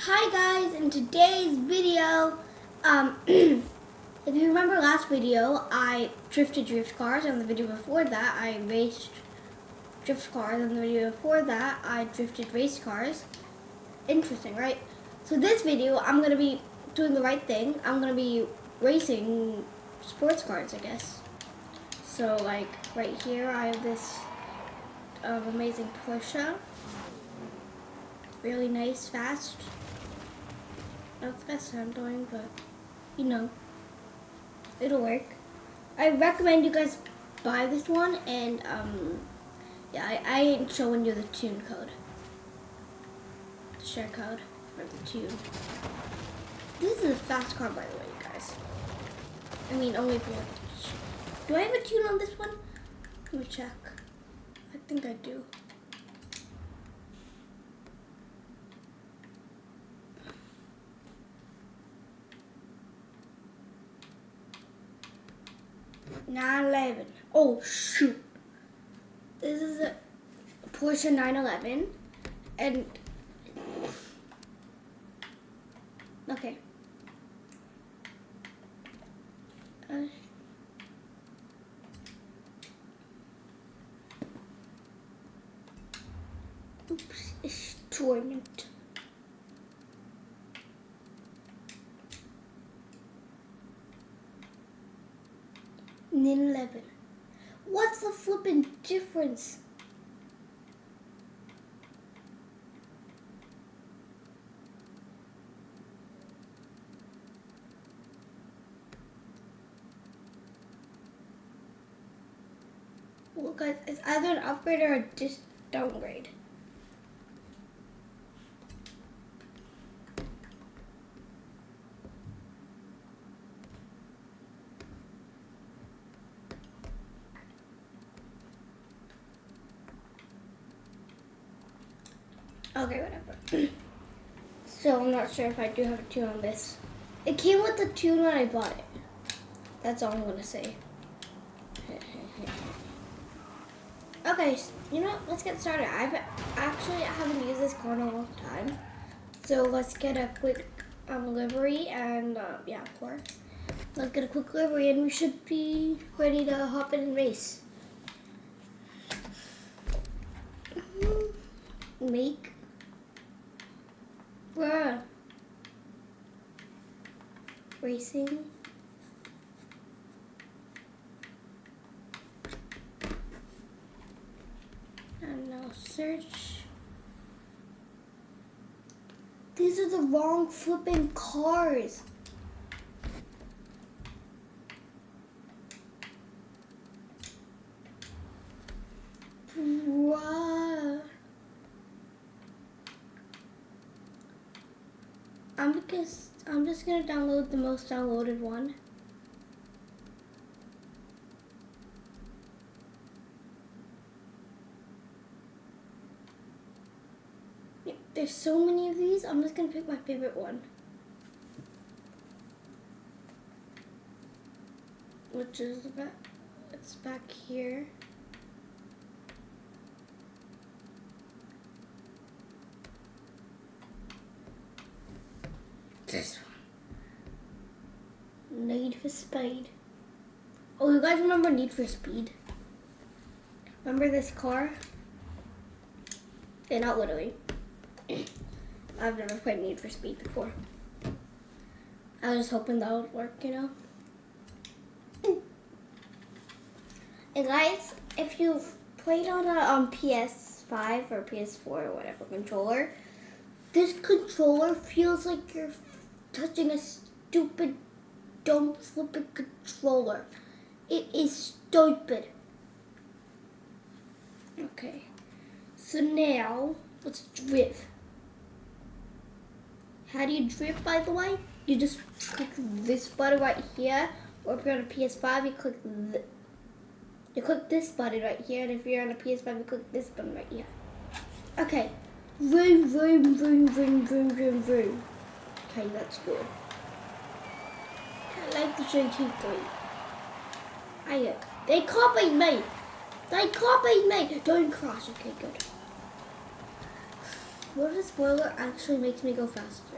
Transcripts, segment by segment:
Hi guys, in today's video, if you remember last video, I drifted drift cars, and the video before that, I raced drift cars, and the video before that, I drifted race cars. Interesting, right? So this video, I'm going to be doing the right thing. I'm going to be racing sports cars, I guess. So like right here, I have this amazing Porsche. Really nice, fast. Not the best I'm doing, but you know, it'll work. I recommend you guys buy this one, and yeah, I ain't showing you the tune code, the share code for the tune. This is a fast car, by the way, you guys. I mean, only if you have. Do I have a tune on this one? Let me check. I think I do. $911. Oh shoot! This is a Porsche 911, and okay. Oops, it's torment. $911. What's the flippin' difference? Well, guys, it's either an upgrade or a downgrade. Okay, whatever. So I'm not sure if I do have a tune on this. It came with the tune when I bought it. That's all I'm gonna say. Okay, you know what? Let's get started. I haven't used this car in a long time. So let's get a quick livery, and yeah, of course. Let's get a quick livery, and we should be ready to hop in and race. Make. Bruh. Racing. And now search. These are the wrong flipping cars. Bruh. I'm just gonna download the most downloaded one. There's so many of these. I'm just gonna pick my favorite one, which is it's back here. This one. Need for Speed. Oh, you guys remember Need for Speed? Remember this car? Yeah, not literally. I've never played Need for Speed before. I was just hoping that would work, you know? And guys, if you've played on a PS5 or PS4 or whatever controller, this controller feels like you're touching a stupid, dumb, flipping controller. It is stupid. Okay, so now let's drift. How do you drift, by the way? You just click this button right here, or if you're on a PS5, you click this button right here, and if you're on a PS5, you click this button right here. Okay. Vroom, vroom, vroom, vroom, vroom, vroom, vroom. Okay, that's good. I like the JT3. They copied me. They copied me. Don't crash. Okay, good. What if the spoiler actually makes me go faster?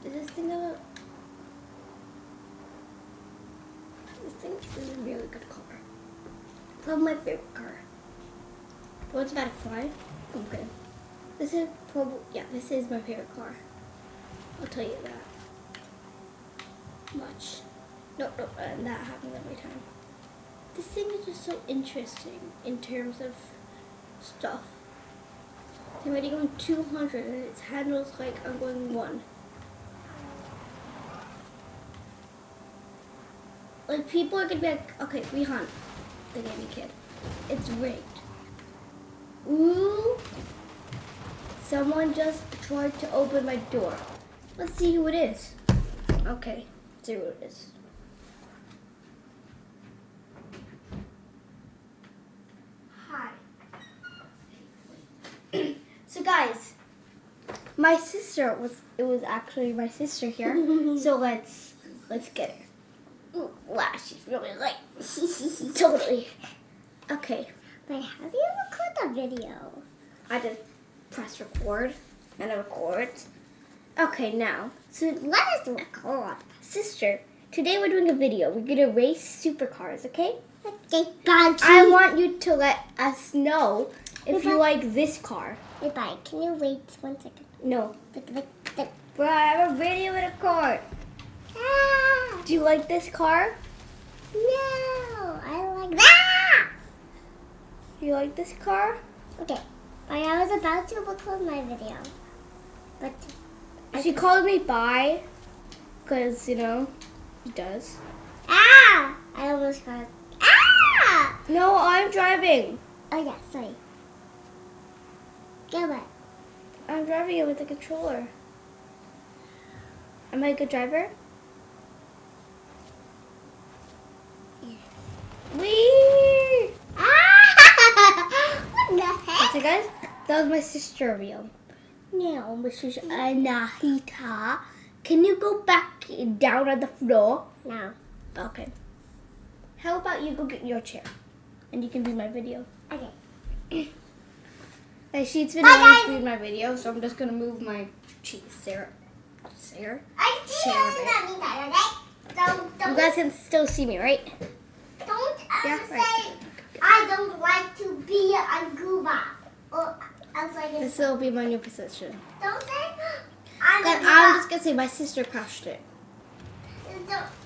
Is this thing gonna... This thing is a really good car. Probably my favorite car. What's about to fly? Okay. This is probably... Yeah, this is my favorite car. I'll tell you that. Much. Nope, and that happens every time. This thing is just so interesting in terms of stuff. I'm already going 200 and its handles like I'm going 1. Like people are gonna be like, okay, we hunt the gaming kid. It's rigged. Ooh. Someone just tried to open my door. Let's see who it is. Okay, let's see who it is. Hi. So guys, my sister it was actually my sister here. So let's get her. Ooh, wow, she's really late. Totally. Okay. Wait, how do you record the video? I just press record and it records. Okay, now. So Let us record. sister, today we're doing a video. We're gonna race supercars, okay? Okay, bye. I want you to let us know if you like this car. Hey, bye. Can you wait 1 second? No. Like. Bro, I have a video with a car. Ah! Do you like this car? No, I like that. Do you like this car? Okay, but I was about to record my video, but She called me bye, because, you know, he does. I almost got No, I'm driving. Oh yeah, sorry. Go back. I'm driving it with the controller. Am I a good driver? Yes. Whee! What the heck? So guys, that was my sister reveal. No, Mrs. Anahita, can you go back down on the floor? no. Okay. How about you go get your chair, and you can read my video. Okay. She's been Bye, wanting guys. to read my video, so I'm just gonna move my cheese. Sarah. I see that, okay? Don't. You guys can still see me, right? Don't Yeah, say right. I don't like to be a gooba. Or else I get. This will be my new position. Don't say I'm a Guys, gooba. I'm just gonna say my sister crashed it.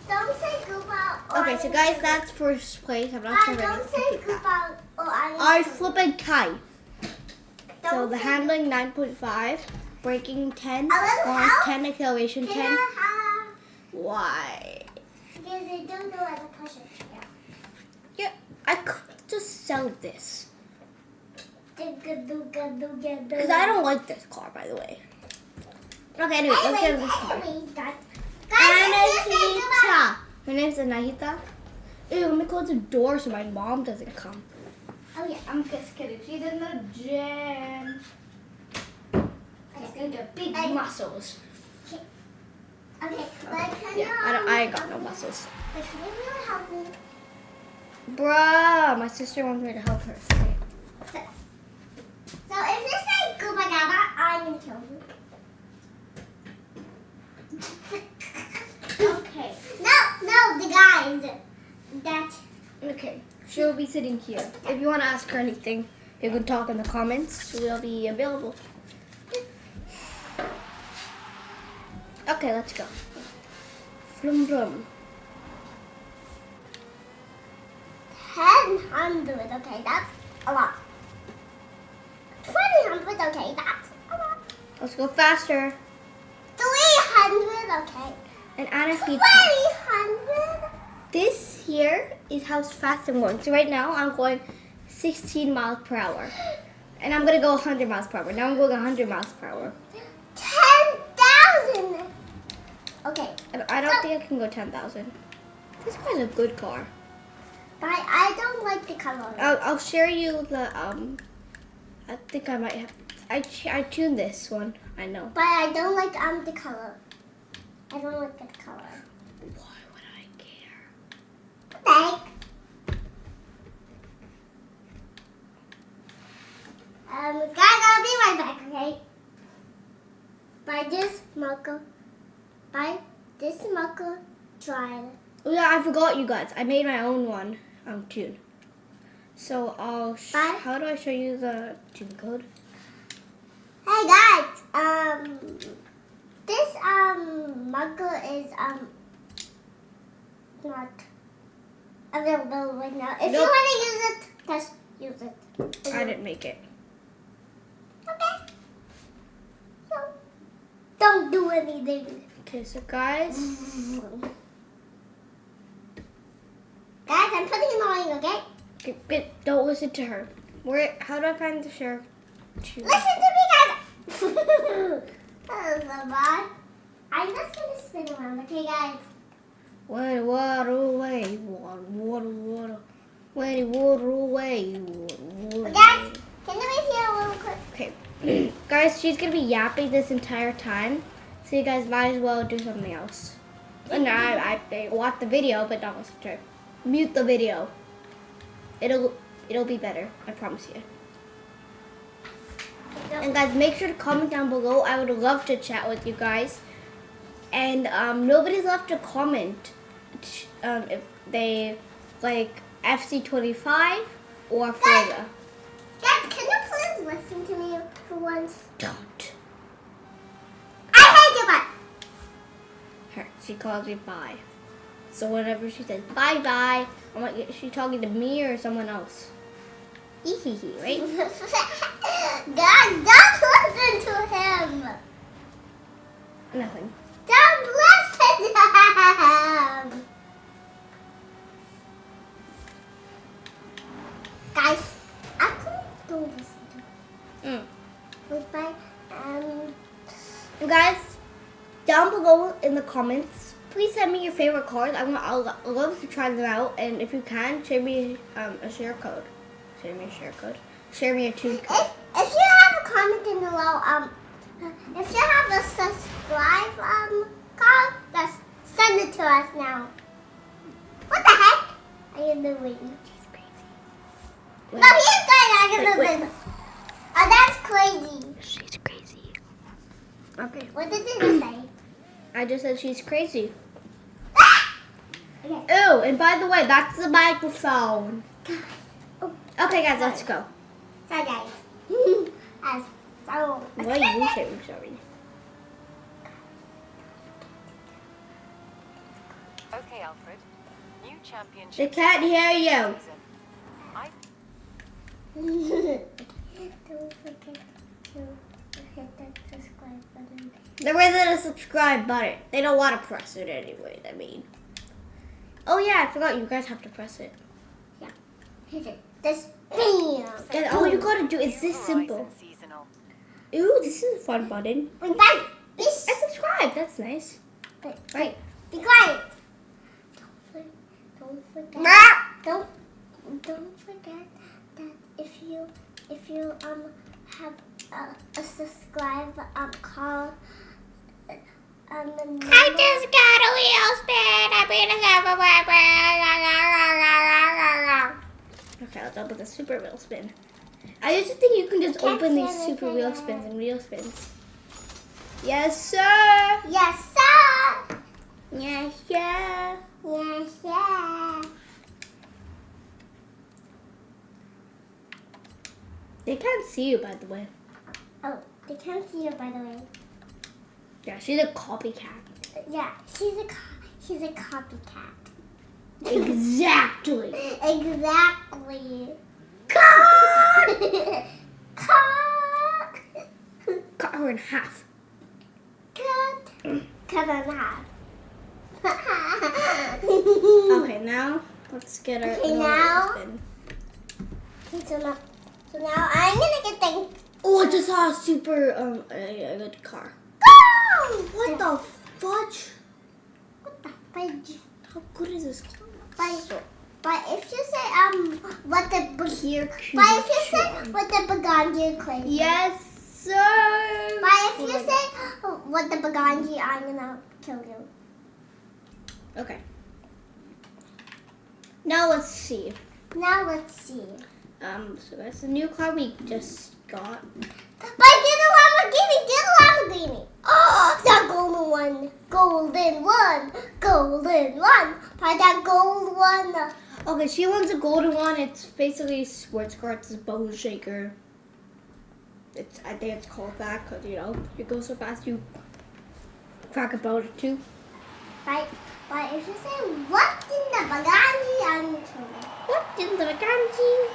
Don't say gooba. Or Okay, so guys, that's first place. I'm not sure if I don't need to say complete that. gooba. Or I flip and kite. So Don't the say handling 9.5, braking 10, A little launch help? 10, acceleration 10. Yeah. Why? Because I don't know how to push it. Yeah, I could just sell this. Because I don't like this car, by the way. Okay, anyway, let's get in this car. Anahita. Her name's Anahita. Ew, let me close the door so my mom doesn't come. Oh yeah. I'm just kidding. She's in the gym. She's gonna get big muscles. Okay, but can Yeah, I ain't got no muscles. But can you really help me? Bruh, my sister wants me to help her. So if you say gooba gaba, I'm gonna kill you. Okay. No, the guys. That. Okay. She'll be sitting here. If you want to ask her anything, you can talk in the comments. We'll be available. Okay, let's go. Vroom vroom. 1,000, okay, that's a lot. 2,000, okay, that's a lot. Let's go faster. 300, okay. And Anahita. 300. This here is how fast I'm going. So right now I'm going 16 miles per hour. And I'm going to go 100 miles per hour. Now I'm going 100 miles per hour. 10,000. Okay. I don't think I can go 10,000. This car's a good car. But I don't like the color. I'll share you the, I think I might have, I tuned this one, I know. But I don't like the color. I don't like the color. Why would I care? Like. Guys, I'll be right back, okay? Buy this marker. Buy this marker. Try it. Oh yeah, I forgot you guys. I made my own one tune. So how do I show you the tune code? Hey guys, this marker is not available right now. If you want to use it, just use it. I didn't make it. Okay. So don't do anything. Okay, so guys. Guys, I'm putting it on, okay? Okay, but don't listen to her. How do I find the share tune? Listen to me, guys. That was so bad. I'm just gonna spin around, okay, guys? Water, water away, water, water, water. Water, water away, water. Guys, can you wait here a little quick? Okay, guys, she's gonna be yapping this entire time, so you guys might as well do something else. And I watch the video, but don't listen to her. Mute the video. It'll be better. I promise you. And guys, make sure to comment down below. I would love to chat with you guys. And nobody's left to comment if they like FC25 or Forza. Guys, can you please listen to me for once? Don't. I hate you, but She calls me bye. So whenever she says bye bye, I'm like, is she talking to me or someone else? Hee hee hee, right? Guys, don't listen to him. Nothing. Don't listen to him. Guys, actually, don't listen to him. Goodbye. And guys, down below in the comments, please send me your favorite cars. I'll love to try them out. And if you can, share me a share code. Share me a share code. Share me a tune code. If you have a comment in below, if you have a subscribe card, just send it to us now. What the heck are you doing? She's crazy. No, he's going to Oh, that's crazy. She's crazy. Okay. What did you say? I just said she's crazy. Okay. Oh, and by the way, that's the microphone. Oh, Okay, guys, let's go. sorry, guys. So Why are you saying sorry? Okay, Alfred. New championship. They can't hear you. Don't forget to hit that subscribe button. There isn't a subscribe button. They don't want to press it anyway, I mean. Oh yeah, I forgot you guys have to press it. Yeah, hit it. This bam. And all you gotta do is this simple. Seasonal. Ooh, this is a fun button. Wait, bye. This. And subscribe, that's nice. Right. Be quiet. Don't forget. Don't forget that if you have a subscribe call. I just got a wheel spin. I'm gonna okay, let's open the super wheel spin. I used to think you can just open these super wheel spins and wheel spins. Yes, sir. Yes, sir. Yes, sir. Yes, sir. They can't see you, by the way. Oh, they can't see you, by the way. Yeah, she's a copycat. Yeah, she's a copycat. Exactly. Exactly. Cut! Cut. Cut her in half. Cut. Cut in half. Okay, now let's get our Okay, normal now- spin. Okay, so now I'm gonna get the. Oh, I just saw a super a good car. Go! What the fudge? What the fudge? How good is this car? But if you say what the but if you say what the Baganji crazy. Yes, sir. But if you say what the Baganji, I'm gonna kill you. Okay. Now let's see. Now let's see. So that's the new car we just got. But I did a Lamborghini. Oh, that golden one. Golden one. Golden one. Buy that gold one. Okay, she wants a golden one. It's basically sports car. It's a bone shaker. I think it's called that because, you know, you go so fast you crack about it too. But if you say, what's in the bagagi, I'm turning. What's in the kanji?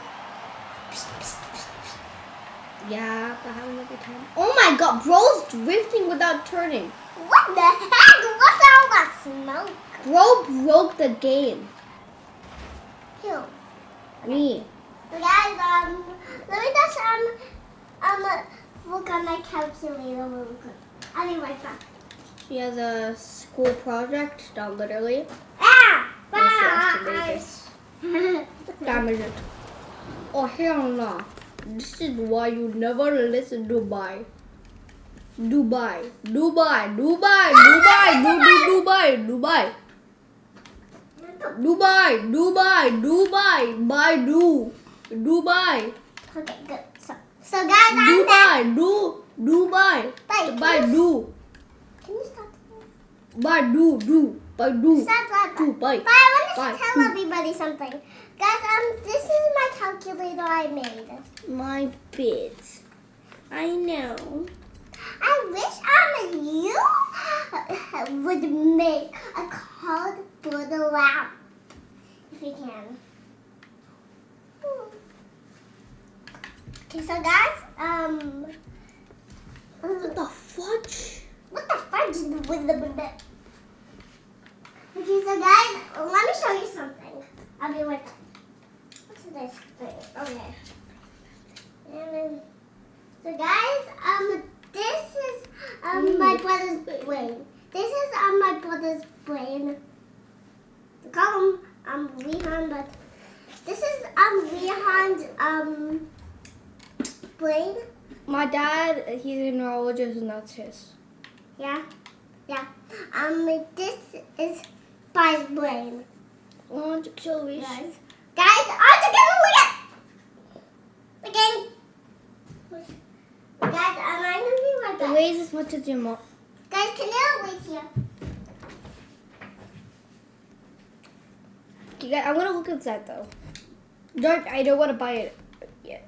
Yeah, but having a good time. Oh my god, bro's drifting without turning. What the heck? What's all that smoke? Bro broke the game. Who? Me. So guys, let me just look on my calculator real quick. I'll be right back. She has a school project, not literally. Ah! And she has to make Bye! this. Damage it. Oh hell no. This is why you never listen to Dubai. Dubai. Dubai. Dubai. Dubai. Dubai. Dubai. Dubai. Dubai. Dubai. Baidu. Dubai. Okay, good. So guys, I'm back. Dubai. Bye. Baidu. Can you stop? Baidu. Baidu. Stop. Dubai. But I want to tell everybody something. Guys, this is my calculator I made. My bits. I know. I wish you would make a card for the lab. If you can. Okay, so guys, What the fudge? what the fudge is with the bit? Okay, so guys, let me show you something. I'll be right back. What's this thing? Okay. And then, so guys, this is my brother's brain. This is my brother's brain. We call him Rehan, but this is Rehan's brain. My dad, he's a neurologist and that's his. Yeah. This is Spy's brain. Launch acceleration. Guys, all together, look at the game. Guys, I'm gonna be right The back. weighs as much as your mom. Guys, can you wait here? Okay, guys, I'm gonna look inside though. I don't want to buy it yet.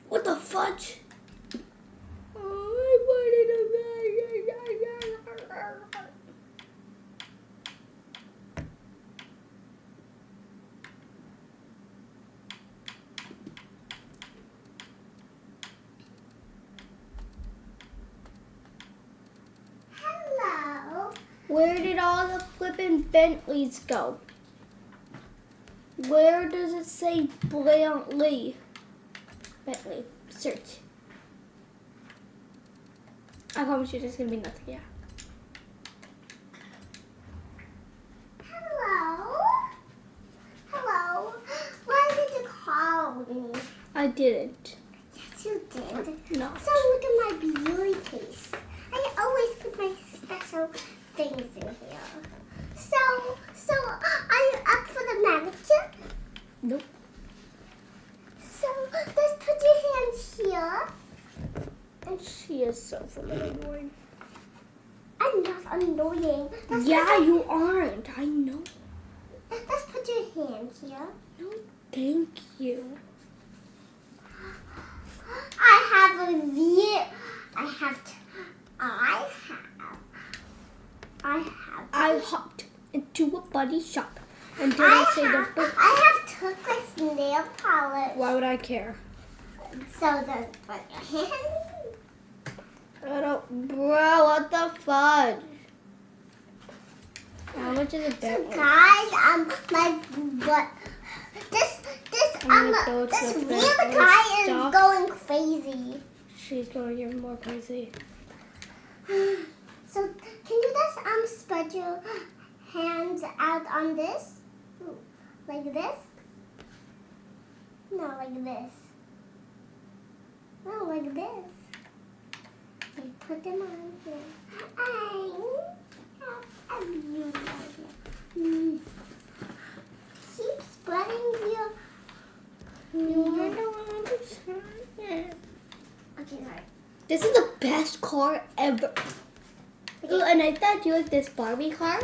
What the fudge? Oh, I wanted a bag. Hello. Where did all the flippin' Bentleys go? Where does it say Bentley? Bentley. Search. I promise you there's gonna be nothing, yeah. Hello. Why did you call me? I didn't. Yes, you did. No. So look at my beauty case. I always put my special things in here. So are you up for the manicure? Nope. So let's put your hands here. And she is so fucking annoying. I'm not annoying. Yeah, you aren't. I know. Let's put your hands here. No, thank you. I hopped into a buddy shop and didn't say the book. I have turquoise nail polish. Why would I care? So does put your hands. I don't, bro, what the fudge? How much is a So Bentley? guys, my butt. This real guy is Stop. going crazy. She's going even more crazy. So can you just spread your hands out on this, like this? No, like this. No, like this. Okay, put them on here. I have a beauty idea. Keep spreading your... I don't understand it. Okay, sorry. This is the best car ever. Oh, and I thought you like this Barbie car.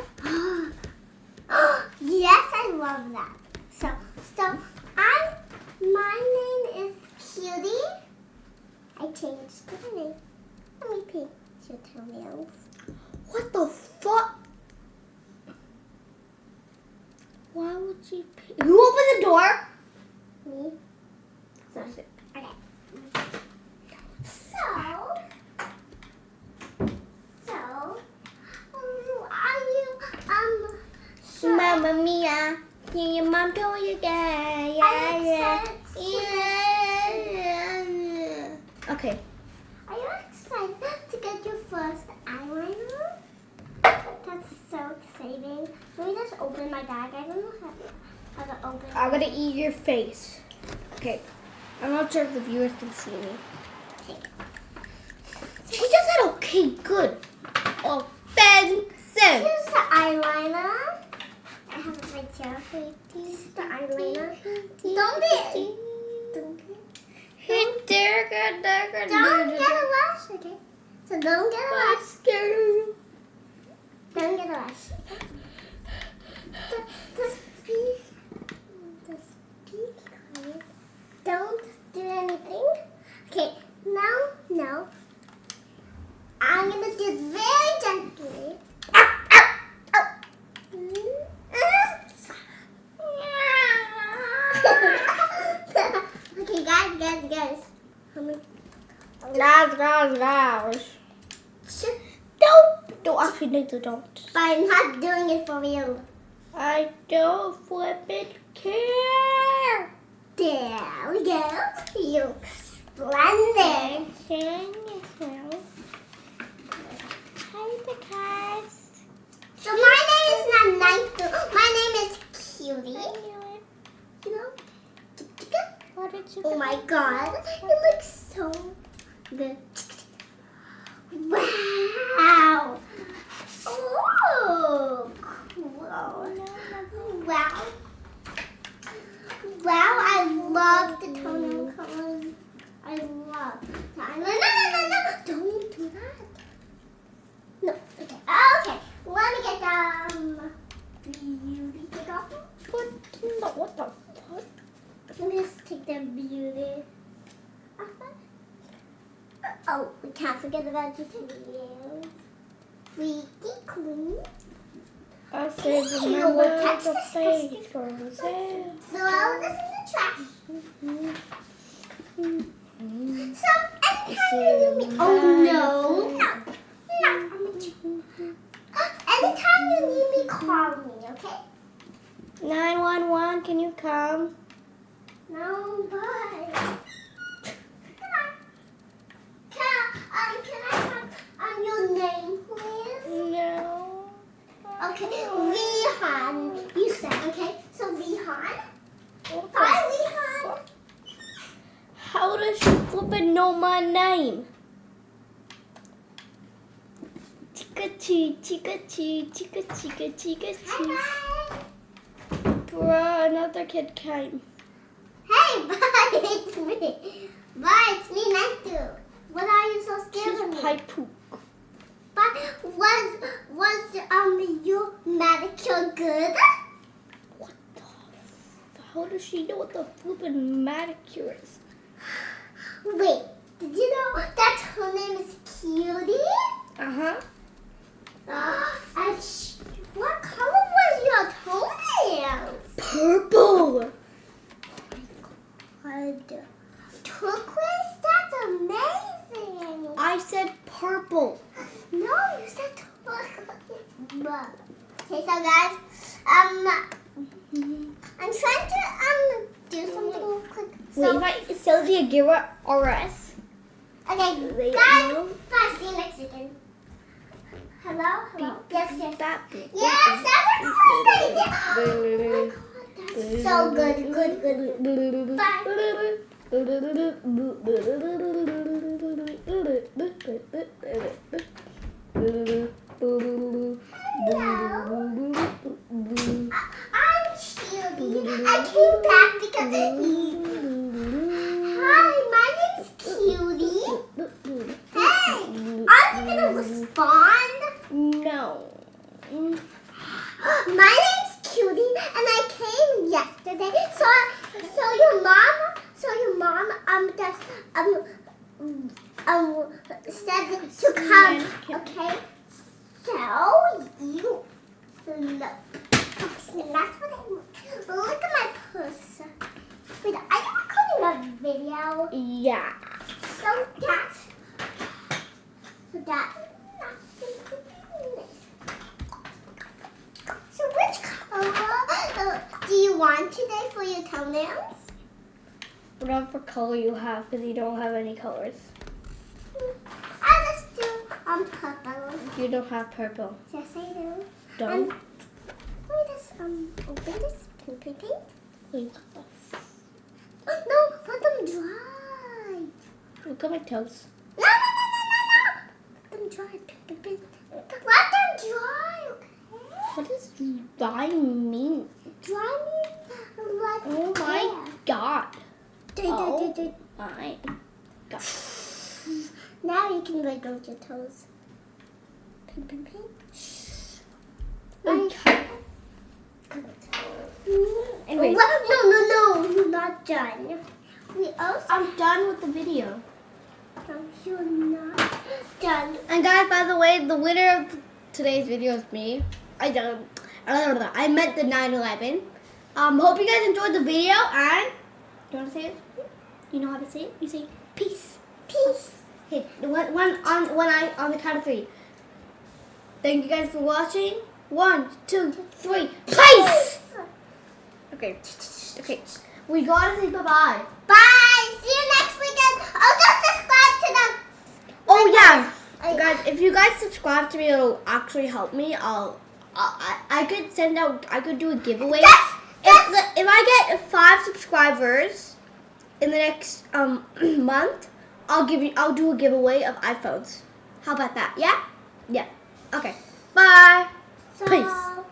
Yes, I love that. So my name is Cutie. I changed my name. Let me paint your toenails. What the fuck? Why would you? Who opened the door? Me. That's it. Okay. So, are you sure? Mamma mia, can your mom tell you that? Yeah. Okay. Are you excited to get your first eyeliner? That's so exciting. Let me just open my bag. I don't know how to open it. I'm gonna eat your face. Okay. I'm not sure if the viewers can see me. She just said okay, good. Offensive. Here's the eyeliner. I have it right here. This is the eyeliner. Don't get a rush, okay? So don't get a rush. Don't get a rush. Just be quiet. Don't do anything. Okay, now, I'm gonna do it very gently. Okay, guys. Guys. Don't actually don't. But I'm not doing it for real. I don't flip it care. There we go. You look splendid. So my name is not nice. My name is Cutie. You know? Oh my god. It looks so good. Wow. Oh, cool. Wow. Wow, I love the toenail colors. I love that. No. Don't do that. No. Okay. Okay. Let me get beauty take off. What the fuck? Let me just take the beauty off. Oh, we can't forget about your toenails. Squeaky clean. I said Ew, remember that's the disgusting. face goes Throw this in the trash. So, anytime you need me... Oh, no. Anytime you need me, call me, okay? 911, can you come? No, bye. Can I have your name, please? No. Okay, Vihan. You said, okay? So, Vihan. Hi, Vihan. How does she flippin' know my name? Chika-chee. Hi. Bruh, another kid came. Hey, bye. It's me. Bye, it's me, Nathu. What are you so scared of me? Paipu. But was your manicure good? What the? How does she know what the flippin' manicure is? Wait, did you know that her name is Cutie? Uh-huh. And what color was your toenails? Purple. God. Turquoise? That's amazing. I said purple. No, you said turquoise. Okay, so guys, I'm trying to do something quick. So, Wait, if I Sylvia Gira RS. okay, Wait, guys, no. bye. See you next weekend. Hello? Yes. That Yes, that's a cool idea. Oh my god, That's so good, good. Bye. I'm Cutie. I came back because of you. Hi, my name's Cutie. Hey, aren't you gonna respond? No. My name's Cutie, and I came yesterday. So your mom just said to come. Okay. So you no. That's what I want. Look at my purse. Wait, are you recording a video? Yeah. So that's So which color do you want today for your toenails? Whatever color you have, because you don't have any colors. Let's do purple. You don't have purple. Yes, I do. Don't. Wait, let's open this pink. Wait, No, let them dry. look at my toes. No. Let them dry. Pink. Let them dry. Okay. What does dry mean? Dry means like Oh my god. Oh hair. my god. Now you can wiggle your toes. Pink. Okay. Anyways. No, you're not done. We also. I'm done with the video. No, you're not done. And guys, by the way, the winner of today's video is me. I meant the 9/11. Hope you guys enjoyed the video, and you want to say it? You know how to say it? You say peace. Peace. Okay, on the count of 3. Thank you guys for watching. 1, 2, 3. Peace. Okay. We gotta say bye-bye. Bye. See you next weekend. Also subscribe to them. Oh yeah, guys. If you guys subscribe to me, it'll actually help me. I could do a giveaway. If I get 5 subscribers in the next month, I'll do a giveaway of iPhones. How about that? Yeah. Okay. Bye. So, Peace.